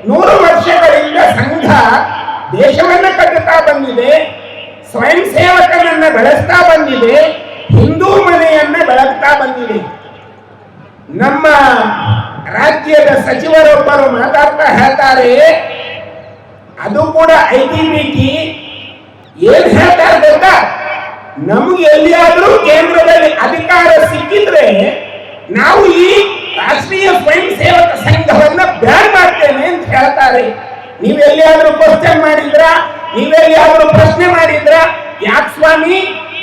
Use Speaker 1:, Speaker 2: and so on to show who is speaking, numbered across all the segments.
Speaker 1: 100 ವರ್ಷಗಳಿಂದ ಸಂಘ ದೇಶವನ್ನ ಕಟ್ಟುತ್ತಾ ಬಂದಿದೆ, ಸ್ವಯಂ ಸೇವಕನನ್ನ ಬೆಳೆಸ್ತಾ ಬಂದಿದೆ, ಹಿಂದೂ ಮನೆಯನ್ನ ಬೆಳಗ್ತಾ ಬಂದಿದೆ. ನಮ್ಮ ರಾಜ್ಯದ ಸಚಿವರೊಬ್ಬರು ಮಾತಾಡ್ತಾ ಹೇಳ್ತಾರೆ, ಅದು ಕೂಡ ಐಟಿಬಿಟಿ ಏನ್ ಹೇಳ್ತಾರೆ ಗೊತ್ತಾ, ನಮ್ಗೆ ಎಲ್ಲಿಯಾದ್ರೂ ಕೇಂದ್ರದಲ್ಲಿ ಅಧಿಕಾರ ಸಿಕ್ಕಿದ್ರೆ ನಾವು ಈ ರಾಷ್ಟ್ರೀಯ ಸ್ವಯಂ ಸೇವಕ ಸಂಘವನ್ನ ಬ್ಯಾನ್ ಮಾಡ್ತೇನೆ ಅಂತ ಹೇಳ್ತಾರೆ. ನೀವೆಲ್ಲಿಯಾದ್ರೂ ಕ್ವಶನ್ ಮಾಡಿದ್ರ, ನೀವೆಲ್ಲಿಯಾದ್ರೂ ಪ್ರಶ್ನೆ ಮಾಡಿದ್ರ, ಯಾಕೆ ಸ್ವಾಮಿ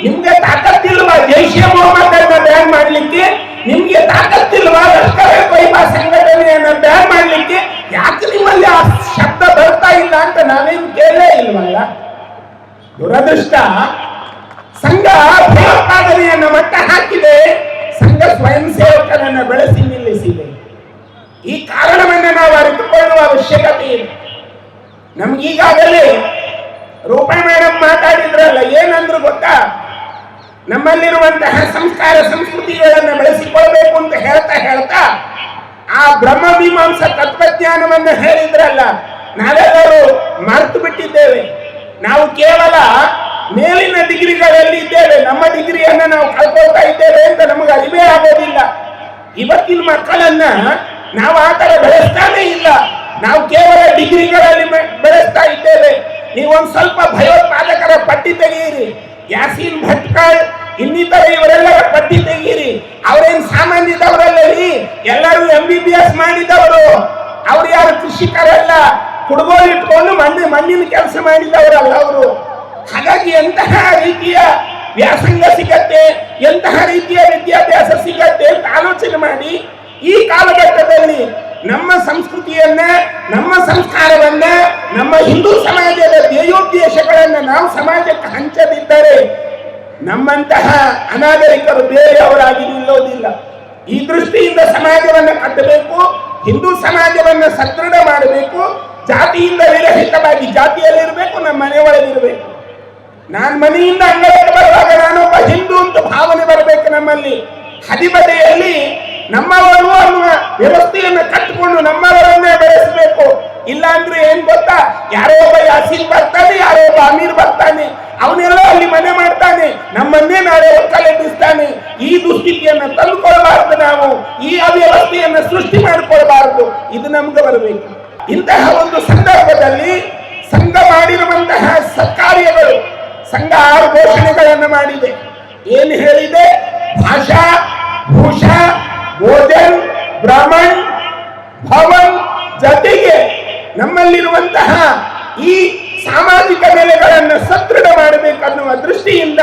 Speaker 1: ನಿಮ್ಗೆ ತಾಕತ್ತಿಲ್ವಾ ಜೈಷೆ ಮೊಹಮ್ಮದ್ ಅನ್ನ ಬ್ಯಾನ್ ಮಾಡ್ಲಿಕ್ಕೆ? ನಿಮ್ಗೆ ತಾಕತ್ತಿಲ್ವಾ ಲಷ್ಕರ್ ಎ ತೊಯ್ಬಾ ಸಂಘಟನೆಯನ್ನ ಬ್ಯಾನ್ ಮಾಡ್ಲಿಕ್ಕೆ? ಯಾಕೆ ನಿಮ್ಮಲ್ಲಿ ಆ ಶಬ್ದ ಬರ್ತಾ ಇಲ್ಲ ಅಂತ ನಾವೇನು ಕೇಳಲೇ ಇಲ್ವಲ್ಲ. ದುರದೃಷ್ಟ, ಸಂಘ ಭಯೋತ್ಪಾದನೆಯನ್ನು ಮಟ್ಟ ಹಾಕಿದೆ, ಸಂಘ ಸ್ವಯಂ ಸೇವಕರನ್ನು ಬೆಳೆಸಿ ನಿಲ್ಲಿಸಿದೆ. ಈ ಕಾರಣವನ್ನು ನಾವು ಅರಿತುಕೊಳ್ಳುವ ಅವಶ್ಯಕತೆ ಇದೆ. ನಮ್ಗೀಗಾಗಲೇ ರೂಪಾಯಿ ಮೇಡಮ್ ಮಾತಾಡಿದ್ರಲ್ಲ, ಏನಂದ್ರು ಗೊತ್ತಾ, ನಮ್ಮಲ್ಲಿರುವಂತಹ ಸಂಸ್ಕಾರ ಸಂಸ್ಕೃತಿಗಳನ್ನು ಬೆಳೆಸಿಕೊಳ್ಬೇಕು ಅಂತ ಹೇಳ್ತಾ ಆ ಬ್ರಹ್ಮ ಮೀಮಾಂಸ ತತ್ವಜ್ಞಾನವನ್ನು ಹೇಳಿದ್ರಲ್ಲ, ನಾವೆಲ್ಲರೂ ಮರೆತು ಬಿಟ್ಟಿದ್ದೇವೆ. ನಾವು ಕೇವಲ ಮೇಲಿನ ಡಿಗ್ರಿಗಳಲ್ಲಿ ಇದ್ದೇವೆ, ನಮ್ಮ ಡಿಗ್ರಿಯನ್ನ ನಾವು ಕಳ್ಕೊಳ್ತಾ ಇದ್ದೇವೆ ಅಂತ ನಮಗೆ ಅರಿವೇ ಆಗೋದಿಲ್ಲ. ಇವತ್ತಿನ ಮಕ್ಕಳನ್ನ ನಾವು ಆ ತರ ಬೆಳೆಸ್ತಾನೇ ಇಲ್ಲ, ನಾವು ಕೇವಲ ಡಿಗ್ರಿಗಳಲ್ಲಿ ಬೆಳೆಸ್ತಾ ಇದ್ದೇವೆ. ನೀವೊಂದು ಸ್ವಲ್ಪ ಭಯೋತ್ಪಾದಕರ ಪಟ್ಟಿ ತೆಗೆಯಿರಿ, ಯಾಸೀನ್ ಭಟ್ಕಳ್ ಇನ್ನಿತರ ಇವರೆಲ್ಲರ ಪಟ್ಟಿ ತೆಗೀರಿ. ಅವರೇನು ಸಾಮಾನ್ಯದವರಲ್ಲಿ, ಎಲ್ಲರೂ MBBS ಮಾಡಿದವರು, ಅವ್ರು ಯಾರು ಕೃಷಿಕರಲ್ಲ, ಕುಡುಗೋಲು ಇಟ್ಕೊಂಡು ಮಣ್ಣಿನ ಕೆಲಸ ಮಾಡಿದವರಲ್ಲ ಅವರು. ಹಾಗಾಗಿ ಎಂತಹ ರೀತಿಯ ವ್ಯಾಸಂಗ ಸಿಗತ್ತೆ, ಎಂತಹ ರೀತಿಯ ವಿದ್ಯಾಭ್ಯಾಸ ಸಿಗತ್ತೆ ಅಂತ ಆಲೋಚನೆ ಮಾಡಿ ಈ ಕಾಲಘಟ್ಟದಲ್ಲಿ ನಮ್ಮ ಸಂಸ್ಕೃತಿಯನ್ನ, ನಮ್ಮ ಸಂಸ್ಕಾರವನ್ನ, ನಮ್ಮ ಹಿಂದೂ ಸಮಾಜದ ಧ್ಯೇಯೋದ್ದೇಶಗಳನ್ನ ನಾವು ಸಮಾಜಕ್ಕೆ ಹಂಚದಿದ್ದರೆ ನಮ್ಮಂತಹ ಅನಾಗರಿಕರು ಬೇರೆಯವರಾಗಿ ನಿಲ್ಲೋದಿಲ್ಲ. ಈ ದೃಷ್ಟಿಯಿಂದ ಸಮಾಜವನ್ನು ಕಟ್ಟಬೇಕು, ಹಿಂದೂ ಸಮಾಜವನ್ನು ಸದೃಢ ಮಾಡಬೇಕು. ಜಾತಿಯಿಂದ ವಿರಹಿತವಾಗಿ ಜಾತಿಯಲ್ಲಿರಬೇಕು, ನಮ್ಮ ಮನೆಯೊಳಗಿರಬೇಕು. ನಾನು ಮನೆಯಿಂದ ಅಂಗಳಕ್ಕೆ ಬರುವಾಗ ನಾನೊಬ್ಬ ಹಿಂದೂ ಅಂತ ಭಾವನೆ ಬರಬೇಕು ನಮ್ಮಲ್ಲಿ. ಹದಿಬದೆಯಲ್ಲಿ ನಮ್ಮವರು ಅನ್ನುವ ವ್ಯವಸ್ಥೆಯನ್ನು ಕಟ್ಟಿಕೊಂಡು ನಮ್ಮವರನ್ನೇ ಬೆಳೆಸಬೇಕು. ಇಲ್ಲ ಅಂದ್ರೆ ಏನ್ ಗೊತ್ತಾ, ಯಾರೋ ಒಬ್ಬ ಯಾಸೀನ್ ಬರ್ತಾನೆ, ಯಾರೋ ಒಬ್ಬ ಅಮೀರ್ ಬರ್ತಾನೆ, ಅವನೆಲ್ಲ ಅಲ್ಲಿ ಮನೆ ಮಾಡ್ತಾನೆ, ನಮ್ಮನ್ನೇ ನಾಳೆ ಒಕ್ಕಲೆಬ್ಬಿಸ್ತಾನೆ. ಈ ದುಸ್ಥಿತಿಯನ್ನು ತಂದುಕೊಳ್ಬಾರ್ದು, ನಾವು ಈ ಅವ್ಯವಸ್ಥೆಯನ್ನು ಸೃಷ್ಟಿ ಮಾಡಿಕೊಳ್ಬಾರ್ದು. ಇದು ನಮ್ಗೆ ಬರಬೇಕು. ಇಂತಹ ಒಂದು ಸಂದರ್ಭದಲ್ಲಿ ಸಂಘ ಮಾಡಿರುವಂತಹ ಸತ್ಕಾರ್ಯಗಳು, ಸಂಘ 6 ಘೋಷಣೆಗಳನ್ನು ಮಾಡಿದೆ. ಏನು ಹೇಳಿದೆ? ಭಾಷಾ, ಭೂಷಾ, ಭೋಜನ್, ಬ್ರಾಹ್ಮಣ್, ಭವನ್, ಜೊತೆಗೆ ನಮ್ಮಲ್ಲಿರುವಂತಹ ಈ ಸಾಮಾಜಿಕ ನೆಲೆಗಳನ್ನು ಸದೃಢ ಮಾಡಬೇಕನ್ನುವ ದೃಷ್ಟಿಯಿಂದ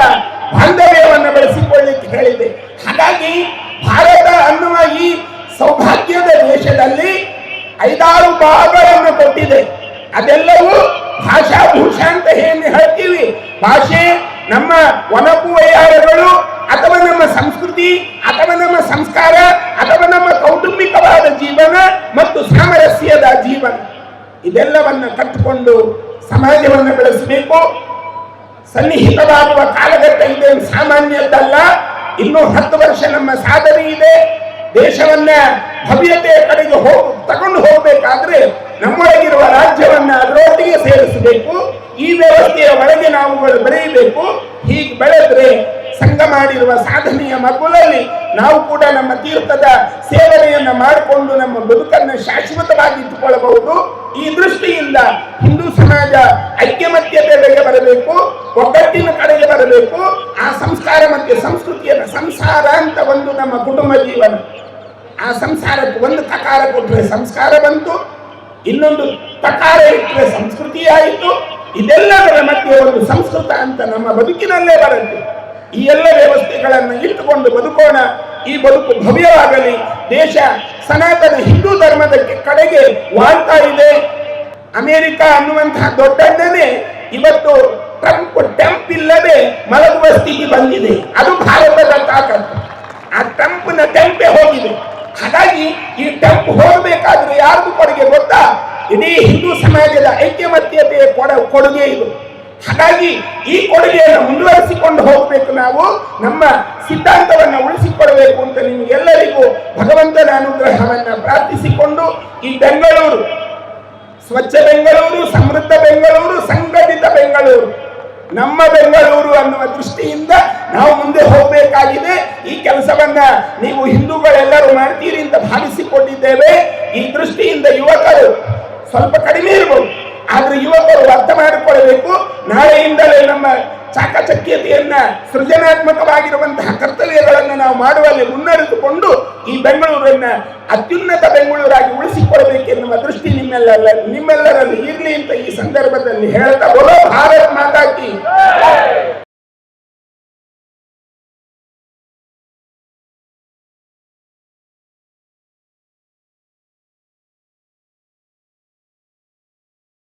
Speaker 1: ಬಾಂಧವ್ಯವನ್ನು ಬೆಳೆಸಿಕೊಳ್ಳಿಕ್ಕೆ ಹೇಳಿದೆ. ಹಾಗಾಗಿ ಭಾರತ ಅನ್ನುವ ಈ ಸೌಭಾಗ್ಯದ ದೇಶದಲ್ಲಿ 5-6 ಭಾಗಗಳನ್ನು ಕೊಟ್ಟಿದೆ. ಅದೆಲ್ಲವೂ ಭಾಷಾ ಭೂಷಾ ಅಂತ ಏನು ಹೇಳ್ತೀವಿ, ಭಾಷೆ, ನಮ್ಮ ಒನಪು ವೈಯಾರಗಳು, ಅಥವಾ ನಮ್ಮ ಸಂಸ್ಕೃತಿ, ಅಥವಾ ನಮ್ಮ ಸಂಸ್ಕಾರ, ಅಥವಾ ನಮ್ಮ ಕೌಟುಂಬಿಕವಾದ ಜೀವನ ಮತ್ತು ಸಾಮರಸ್ಯದ ಜೀವನ, ಇದೆಲ್ಲವನ್ನು ಕಟ್ಟಿಕೊಂಡು ಸಮಾಜವನ್ನು ಬೆಳೆಸಬೇಕು. ಸನ್ನಿಹಿತವಾಗುವ ಕಾಲಘಟ್ಟ ಇದೆ, ಸಾಮಾನ್ಯದ್ದಲ್ಲ. ಇನ್ನೂ 10 ವರ್ಷ ನಮ್ಮ ಸಾಧನೆ ಇದೆ. ದೇಶವನ್ನ ಭವ್ಯತೆಯ ಕಡೆಗೆ ತಗೊಂಡು ಹೋಗಬೇಕಾದ್ರೆ ನಮ್ಮೊಳಗಿರುವ ರಾಜ್ಯವನ್ನ ಅದರೊಟ್ಟಿಗೆ ಸೇರಿಸಬೇಕು. ಈ ವ್ಯವಸ್ಥೆಯ ಒಳಗೆ ನಾವುಗಳು ಬೆಳೆಯಬೇಕು. ಹೀಗೆ ಬೆಳೆದ್ರೆ ಸಂಘ ಮಾಡಿರುವ ಸಾಧನೆಯ ಮಗುಲಲ್ಲಿ ನಾವು ಕೂಡ ನಮ್ಮ ತೀರ್ಥದ ಸೇವನೆಯನ್ನ ಮಾಡಿಕೊಂಡು ನಮ್ಮ ಬದುಕನ್ನು ಶಾಶ್ವತವಾಗಿ ಇಟ್ಟುಕೊಳ್ಳಬಹುದು. ಈ ದೃಷ್ಟಿಯಿಂದ ಹಿಂದೂ ಸಮಾಜ ಐಕ್ಯಮತ್ಯತೆಗೆ ಬರಬೇಕು, ಒಗ್ಗಟ್ಟಿನ ಕಡೆಗೆ ಬರಬೇಕು. ಆ ಸಂಸ್ಕಾರ ಮತ್ತು ಸಂಸ್ಕೃತಿಯನ್ನು, ಸಂಸಾರ ಅಂತ ಒಂದು ನಮ್ಮ ಕುಟುಂಬ ಜೀವನ, ಆ ಸಂಸಾರಕ್ಕೆ ಒಂದು ತಕಾರ ಕೊಟ್ಟರೆ ಸಂಸ್ಕಾರ ಬಂತು, ಇನ್ನೊಂದು ತಕಾರ ಇಟ್ಟರೆ ಸಂಸ್ಕೃತಿ ಆಯಿತು. ಇದೆಲ್ಲದರ ಮಧ್ಯೆ ಒಂದು ಸಂಸ್ಕೃತ ಅಂತ ನಮ್ಮ ಬದುಕಿನಲ್ಲೇ ಬರುತ್ತೆ. ಈ ಎಲ್ಲ ವ್ಯವಸ್ಥೆಗಳನ್ನು ಇಟ್ಟುಕೊಂಡು ಬದುಕೋಣ. ಈ ಬದುಕು ಭವ್ಯವಾಗಲಿ. ದೇಶ ಸನಾತನ ಹಿಂದೂ ಧರ್ಮದ ಕಡೆಗೆ ವಾಳ್ತಾ ಇದೆ. ಅಮೆರಿಕ ಅನ್ನುವಂತಹ ದೊಡ್ಡಣ್ಣನೇ ಇವತ್ತು ಟೆಂಪ್ ಇಲ್ಲದೆ ಮಲಗುವ ಸ್ಥಿತಿ ಬಂದಿದೆ. ಅದು ಭಾರತದ ತಾಕತ್ತು. ಆ ಟೆಂಪ್ನ ಟೆಂಪೇ ಹೋಗಿದೆ. ಹಾಗಾಗಿ ಈ ಟೆಂಪ್ ಹೋಗಬೇಕಾದ್ರೆ ಯಾರ್ದು ಕೊಡುಗೆ ಗೊತ್ತಾ? ಇಡೀ ಹಿಂದೂ ಸಮಾಜದ ಐಕ್ಯಮತ್ಯತೆಯ ಕೊಡುಗೆ ಇದು. ಹಾಗಾಗಿ ಈ ಕೊಡುಗೆಯನ್ನು ಮುಂದುವರಿಸಿಕೊಂಡು ಹೋಗಬೇಕು. ನಾವು ನಮ್ಮ ಸಿದ್ಧಾಂತವನ್ನು ಉಳಿಸಿಕೊಡಬೇಕು ಅಂತ ನಿಮಗೆಲ್ಲರಿಗೂ ಭಗವಂತನ ಅನುಗ್ರಹವನ್ನು ಪ್ರಾರ್ಥಿಸಿಕೊಂಡು ಈ ಬೆಂಗಳೂರು ಸ್ವಚ್ಛ ಬೆಂಗಳೂರು, ಸಮೃದ್ಧ ಬೆಂಗಳೂರು, ಸಂಘಟಿತ ಬೆಂಗಳೂರು, ನಮ್ಮ ಬೆಂಗಳೂರು ಅನ್ನುವ ದೃಷ್ಟಿಯಿಂದ ನಾವು ಮುಂದೆ ಹೋಗಬೇಕಾಗಿದೆ. ಈ ಕೆಲಸವನ್ನ ನೀವು ಹಿಂದೂಗಳೆಲ್ಲರೂ ಮಾಡ್ತೀರಿ ಅಂತ ಭಾವಿಸಿಕೊಂಡಿದ್ದೇವೆ. ಈ ದೃಷ್ಟಿಯಿಂದ ಯುವಕರು ಸ್ವಲ್ಪ ಕಡಿಮೆ ಇರಬಹುದು, ಆದ್ರೆ ಯುವಕರು ಅರ್ಥ ಮಾಡಿಕೊಳ್ಳಬೇಕು. ನಾಳೆಯಿಂದಲೇ ನಮ್ಮ ಚಾಕಚಕ್ಯತೆಯನ್ನ, ಸೃಜನಾತ್ಮಕವಾಗಿರುವಂತಹ ಕರ್ತವ್ಯಗಳನ್ನು ನಾವು ಮಾಡುವಲ್ಲಿ ಮುನ್ನಡೆದುಕೊಂಡು ಈ ಬೆಂಗಳೂರನ್ನ ಅತ್ಯುನ್ನತ ಬೆಂಗಳೂರಾಗಿ ಉಳಿಸಿಕೊಳ್ಬೇಕೆನ್ನುವ ದೃಷ್ಟಿ ನಿಮ್ಮೆಲ್ಲರಲ್ಲಿ ಇರಲಿ ಅಂತ ಈ ಸಂದರ್ಭದಲ್ಲಿ ಹೇಳ್ತಾ, ಬೋಲೋ ಭಾರತ್ ಮಾತಾ ಕಿ